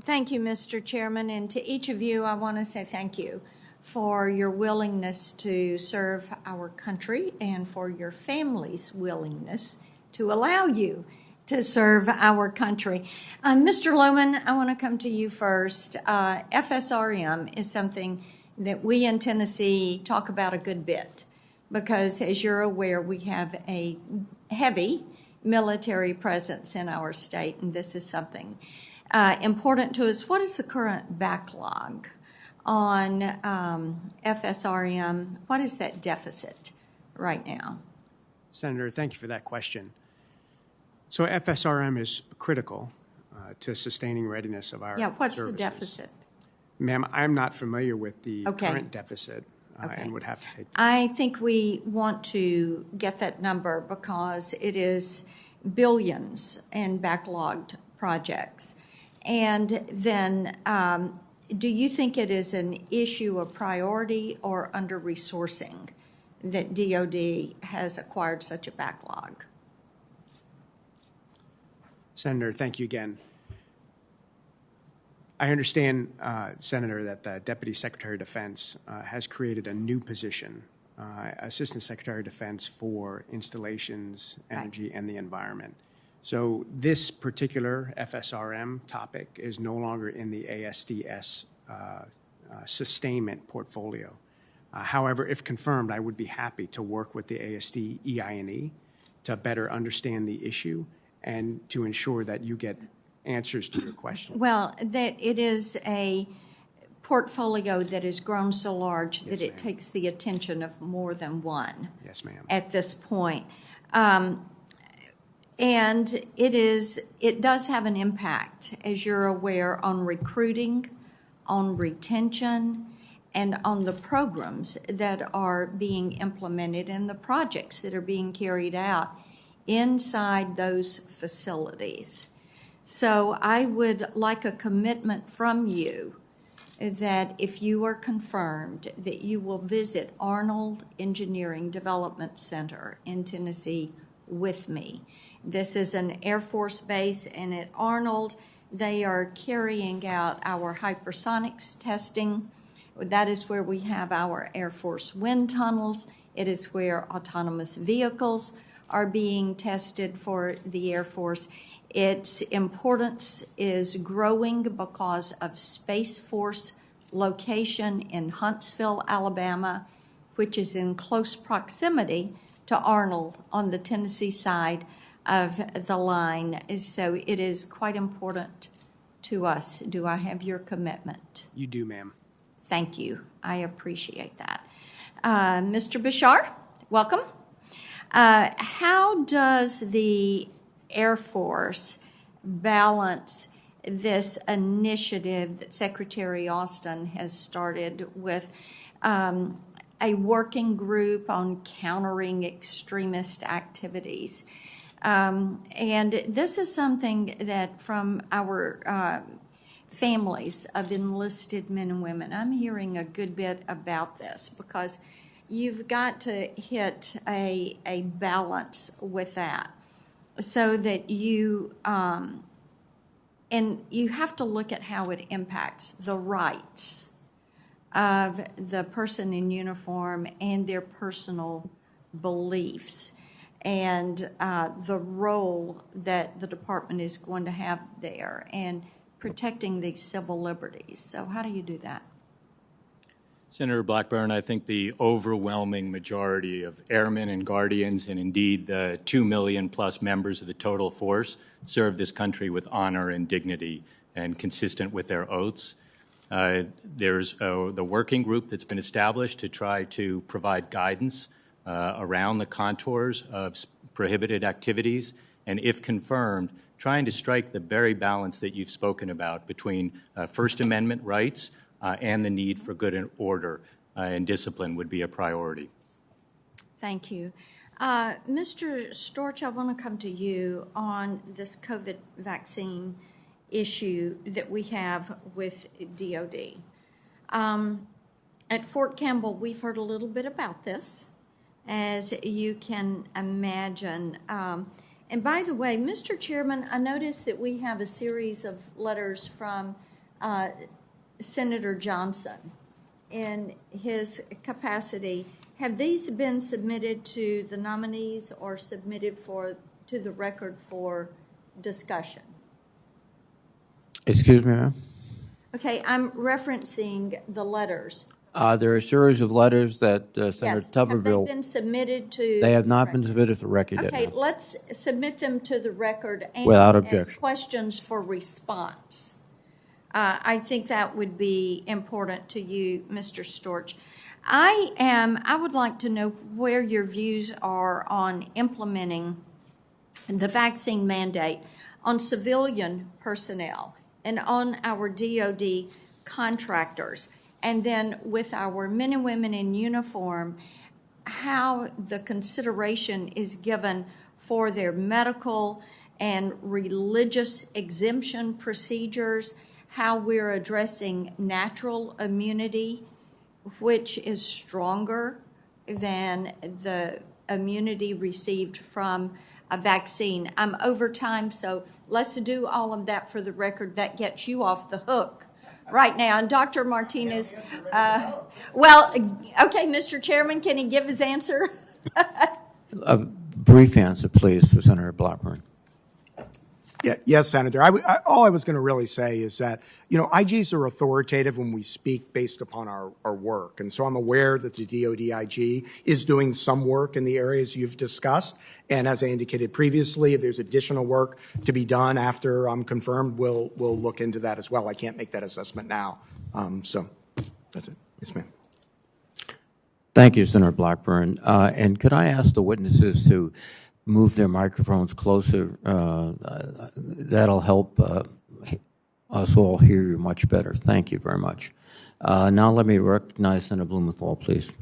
Thank you, Mr. Chairman, and to each of you, I want to say thank you for your willingness to serve our country and for your family's willingness to allow you to serve our country. Mr. Lohman, I want to come to you first. FSRM is something that we in Tennessee talk about a good bit because, as you're aware, we have a heavy military presence in our state, and this is something important to us. What is the current backlog on FSRM? What is that deficit right now? Senator, thank you for that question. So FSRM is critical to sustaining readiness of our what's services. The deficit? Ma'am, I'm not familiar with the current deficit and would have to take that. I think we want to get that number because it is billions in backlogged projects. And then do you think it is an issue of priority or under-resourcing that DOD has acquired such a backlog? Senator, thank you again. I understand, Senator, that the Deputy Secretary of Defense has created a new position, Assistant Secretary of Defense for Installations, Energy, and the Environment. So this particular FSRM topic is no longer in the ASDS sustainment portfolio. However, if confirmed, I would be happy to work with the ASD EI&E to better understand the issue and to ensure that you get answers to your question. Well, that it is a portfolio that has grown so large that it takes the attention of more than one. Yes, ma'am. At this point. And it does have an impact, as you're aware, on recruiting, on retention, and on the programs that are being implemented and the projects that are being carried out inside those facilities. So I would like a commitment from you that if you are confirmed that you will visit Arnold Engineering Development Center in Tennessee with me. This is an Air Force base, and at Arnold, they are carrying out our hypersonics testing. That is where we have our Air Force wind tunnels. It is where autonomous vehicles are being tested for the Air Force. Its importance is growing because of Space Force location in Huntsville, Alabama, which is in close proximity to Arnold on the Tennessee side of the line. So it is quite important to us. Do I have your commitment? You do, ma'am. Thank you. I appreciate that. Mr. Bashar, welcome. How does the Air Force balance this initiative that Secretary Austin has started with a working group on countering extremist activities? And this is something that from our families of enlisted men and women, I'm hearing a good bit about this because you've got to hit a balance with that so that you, and you have to look at how it impacts the rights of the person in uniform and their personal beliefs and the role that the department is going to have there and protecting these civil liberties. So how do you do that? Senator Blackburn, I think the overwhelming majority of airmen and guardians, and indeed the 2 million plus members of the total force, serve this country with honor and dignity and consistent with their oaths. There's the working group that's been established to try to provide guidance around the contours of prohibited activities, and if confirmed, trying to strike the very balance that you've spoken about between First Amendment rights and the need for good order and discipline would be a priority. Thank you. Mr. Storch, I want to come to you on this COVID vaccine issue that we have with DOD. At Fort Campbell, we've heard a little bit about this, as you can imagine. And by the way, Mr. Chairman, I noticed that we have a series of letters from Senator Johnson in his capacity. Have these been submitted to the nominees or submitted to the record for discussion? Excuse me, ma'am? Okay, I'm referencing the letters. There are a series of letters that Senator Yes. Tuberville. Have they been submitted to? They have the not been record? submitted to the record yet. Okay, ma'am. let's submit them to the record and Without as objection. questions for response. I think that would be important to you, Mr. Storch. I would like to know where your views are on implementing the vaccine mandate on civilian personnel and on our DoD contractors, and then with our men and women in uniform, how the consideration is given for their medical and religious exemption procedures, how we're addressing natural immunity, which is stronger than the immunity received from a vaccine. I'm over time, so let's do all of that for the record. That gets you off the hook right now. And Dr. Martinez, well, okay, Mr. Chairman, can he give his answer? A brief answer, please, for Senator Blackburn. Yeah, yes, Senator. All I was going to really say is that, IGs are authoritative when we speak based upon our work. And so I'm aware that the DoD IG is doing some work in the areas you've discussed. And as I indicated previously, if there's additional work to be done after I'm confirmed, we'll look into that as well. I can't make that assessment now. So that's it. Yes, ma'am. Thank you, Senator Blackburn. And could I ask the witnesses to move their microphones closer? That'll help us all hear you much better. Thank you very much. Now let me recognize Senator Blumenthal, please.